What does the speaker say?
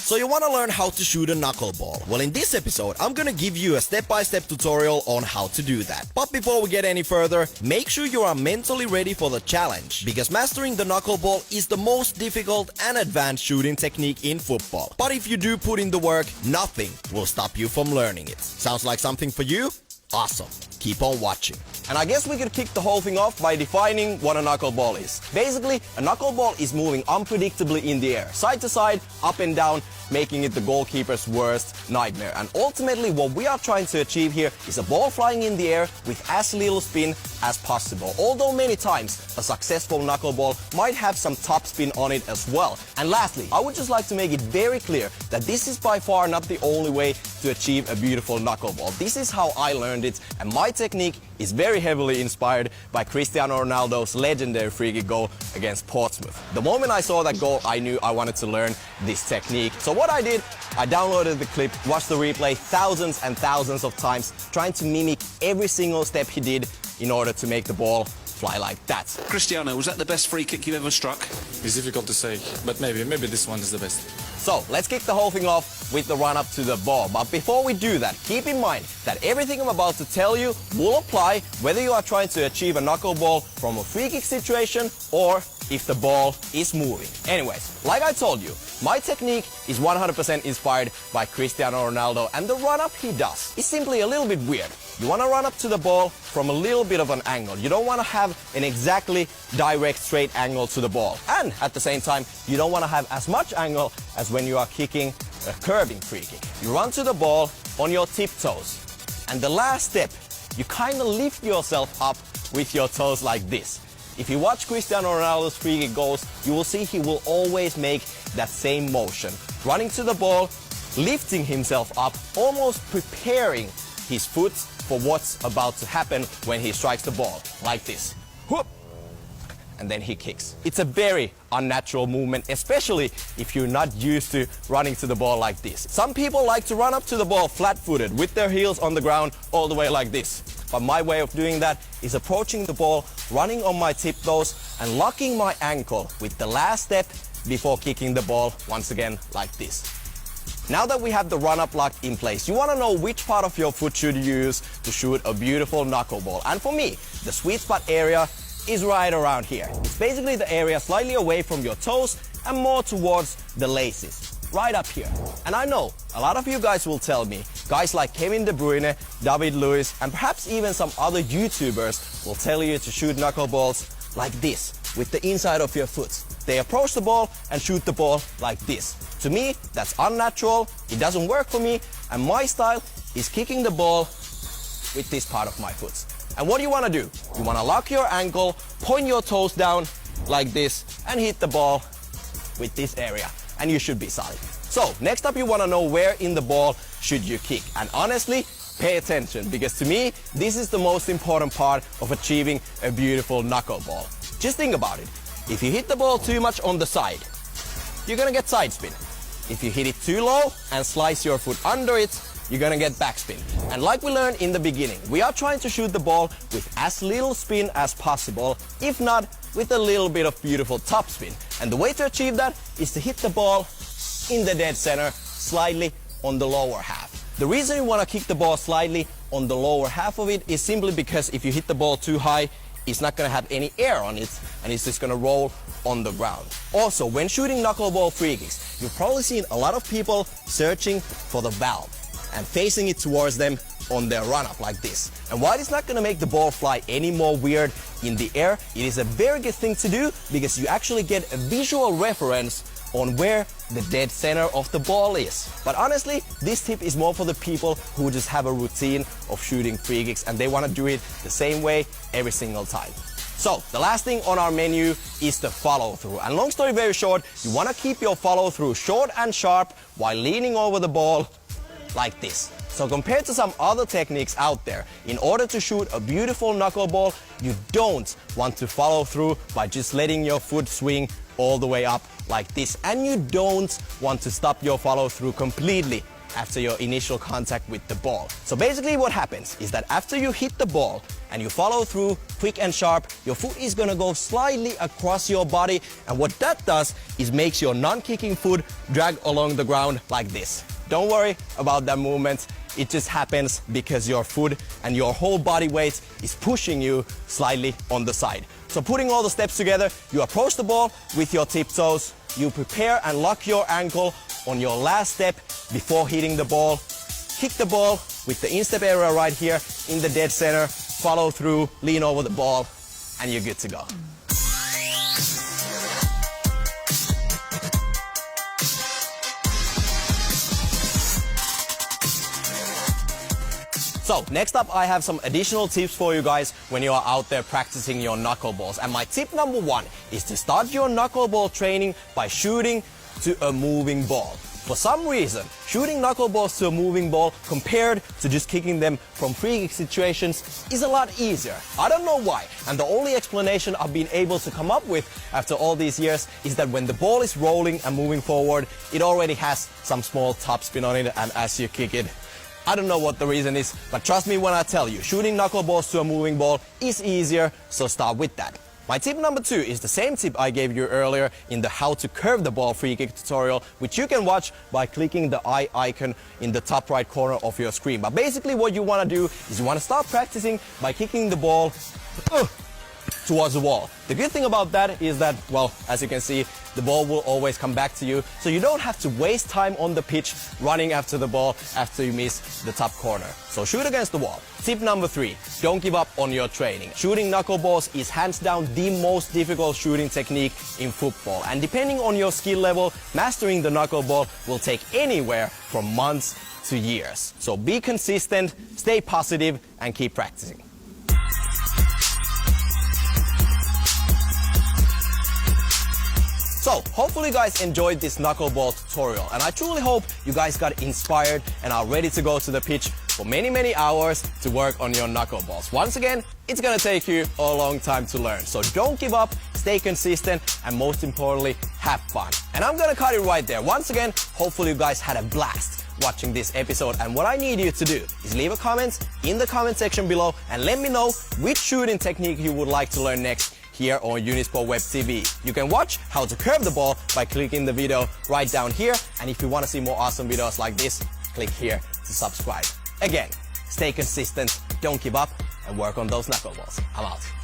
So you want to learn how to shoot a knuckleball? Well, in this episode, I'm gonna give you a step-by-step tutorial on how to do that. But before we get any further, make sure you are mentally ready for the challenge, because mastering the knuckleball is the most difficult and advanced shooting technique in football. But if you do put in the work, nothing will stop you from learning it. Sounds like something for you? Awesome. Keep on watching. And I guess we could kick the whole thing off by defining what a knuckleball is. Basically, a knuckleball is moving unpredictably in the air, side to side, up and down, making it the goalkeeper's worst nightmare. And ultimately, what we are trying to achieve here is a ball flying in the air with as little spin as possible. Although many times, a successful knuckleball might have some top spin on it as well. And lastly, I would just like to make it very clear that this is by far not the only way to achieve a beautiful knuckleball. This is how I learned it, and my technique is very heavily inspired by Cristiano Ronaldo's legendary free kick goal against Portsmouth. The moment I saw that goal, I knew I wanted to learn this technique. So what I did, I downloaded the clip, watched the replay thousands and thousands of times, trying to mimic every single step he did in order to make the ball fly like that. Cristiano, was that the best free kick you've ever struck? It's difficult to say, but maybe this one is the best. So let's kick the whole thing off with the run up to the ball. But before we do that, keep in mind that everything I'm about to tell you will apply whether you are trying to achieve a knuckleball from a free kick situation or if the ball is moving. Anyways, like I told you, my technique is 100% inspired by Cristiano Ronaldo, and the run up he does is simply a little bit weird. You want to run up to the ball from a little bit of an angle. You don't want to have an exactly direct straight angle to the ball. And at the same time, you don't want to have as much angle as when you are kicking a curving free kick. You run to the ball on your tiptoes. And the last step, you kind of lift yourself up with your toes like this. If you watch Cristiano Ronaldo's free kick goals, you will see he will always make that same motion. Running to the ball, lifting himself up, almost preparing his foot for what's about to happen when he strikes the ball, like this. Whoop! And then he kicks. It's a very unnatural movement, especially if you're not used to running to the ball like this. Some people like to run up to the ball flat-footed with their heels on the ground all the way like this. But my way of doing that is approaching the ball, running on my tiptoes and locking my ankle with the last step before kicking the ball once again like this. Now that we have the run-up lock in place, you want to know which part of your foot should you use to shoot a beautiful knuckleball. And for me, the sweet spot area is right around here. It's basically the area slightly away from your toes and more towards the laces, right up here. And I know a lot of you guys will tell me, guys like Kevin De Bruyne, David Luiz, and perhaps even some other YouTubers will tell you to shoot knuckleballs like this, with the inside of your foot. They approach the ball and shoot the ball like this. To me, that's unnatural, it doesn't work for me, and my style is kicking the ball with this part of my foot. And what do you want to do? You want to lock your ankle, point your toes down like this, and hit the ball with this area, and you should be solid. So, next up you want to know where in the ball should you kick. And honestly, pay attention, because to me, this is the most important part of achieving a beautiful knuckleball. Just think about it. If you hit the ball too much on the side, you're gonna get side spin. If you hit it too low and slice your foot under it, you're gonna get backspin. And like we learned in the beginning, we are trying to shoot the ball with as little spin as possible, if not with a little bit of beautiful top spin. And the way to achieve that is to hit the ball in the dead center, slightly on the lower half. The reason you want to kick the ball slightly on the lower half of it is simply because if you hit the ball too high, it's not going to have any air on it, and it's just going to roll on the ground. Also, when shooting knuckleball free kicks, you've probably seen a lot of people searching for the valve and facing it towards them on their run-up like this. And while it's not going to make the ball fly any more weird in the air, it is a very good thing to do because you actually get a visual reference on where the dead center of the ball is. But honestly, this tip is more for the people who just have a routine of shooting free kicks and they want to do it the same way every single time. So, the last thing on our menu is the follow-through. And long story very short, you want to keep your follow-through short and sharp while leaning over the ball like this. So compared to some other techniques out there, in order to shoot a beautiful knuckleball, you don't want to follow through by just letting your foot swing all the way up like this. And you don't want to stop your follow through completely after your initial contact with the ball. So basically what happens is that after you hit the ball and you follow through quick and sharp, your foot is gonna go slightly across your body, and what that does is makes your non-kicking foot drag along the ground like this. Don't worry about that movement. It just happens because your foot and your whole body weight is pushing you slightly on the side. So putting all the steps together, you approach the ball with your tiptoes, you prepare and lock your ankle on your last step before hitting the ball, kick the ball with the instep area right here in the dead center, follow through, lean over the ball, and you're good to go. So next up, I have some additional tips for you guys when you are out there practicing your knuckleballs. And my tip number one is to start your knuckleball training by shooting to a moving ball. For some reason, shooting knuckleballs to a moving ball compared to just kicking them from free kick situations is a lot easier. I don't know why, and the only explanation I've been able to come up with after all these years is that when the ball is rolling and moving forward, it already has some small topspin on it, and as you kick it, I don't know what the reason is, but trust me when I tell you, shooting knuckleballs to a moving ball is easier, so start with that. My tip number two is the same tip I gave you earlier in the how to curve the ball free kick tutorial, which you can watch by clicking the eye icon in the top right corner of your screen. But basically what you want to do is you want to start practicing by kicking the ball towards the wall. The good thing about that is that, well, as you can see, the ball will always come back to you, so you don't have to waste time on the pitch running after the ball after you miss the top corner. So shoot against the wall. Tip number three, don't give up on your training. Shooting knuckleballs is hands down the most difficult shooting technique in football, and depending on your skill level, mastering the knuckleball will take anywhere from months to years. So be consistent, stay positive, and keep practicing. So, hopefully you guys enjoyed this knuckleball tutorial, and I truly hope you guys got inspired and are ready to go to the pitch for many hours to work on your knuckleballs. Once again, it's gonna take you a long time to learn, so don't give up, stay consistent, and most importantly, have fun. And I'm gonna cut it right there. Once again, hopefully you guys had a blast watching this episode, and what I need you to do is leave a comment in the comment section below and let me know which shooting technique you would like to learn next here on Unisport Web TV. You can watch how to curve the ball by clicking the video right down here, and if you want to see more awesome videos like this, click here to subscribe. Again, stay consistent, don't give up, and work on those knuckleballs. I'm out.